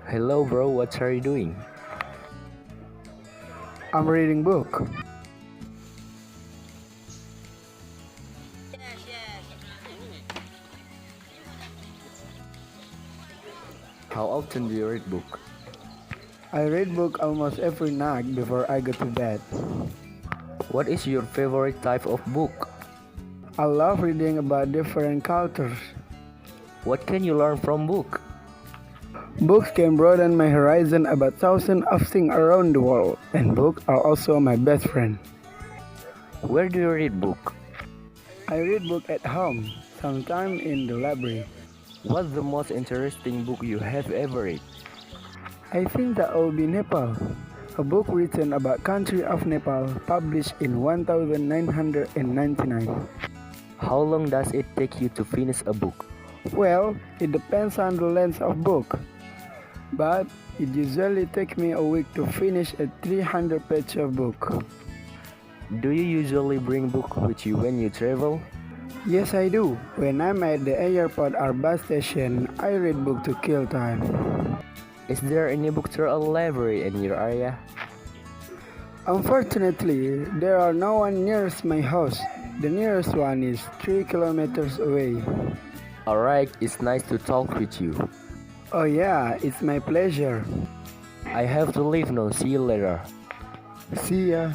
Hello bro, what are you doing? I'm reading book. How often do you read book? I read book almost every night before I go to bed. What is your favorite type of book? I love reading about different cultures. What can you learn from book? Books can broaden my horizon about thousands of things around the world, and books are also my best friend. Where do you read book? I read book at home, sometimes in the library. What's the most interesting book you have ever read? I think that will be Nepal, a book written about country of Nepal, published in 1999. How long does it take you to finish a book? Well, it depends on the length of book, but it usually takes me a week to finish a 300-page book. Do you usually bring book with you when you travel? Yes, I do. When I'm at the airport or bus station, I read book to kill time. Is there any bookstore or library in your area? Unfortunately, there are no one near my house. The nearest one is 3 kilometers away. Alright, it's nice to talk with you. Oh yeah, it's my pleasure. I have to leave now, see you later. See ya.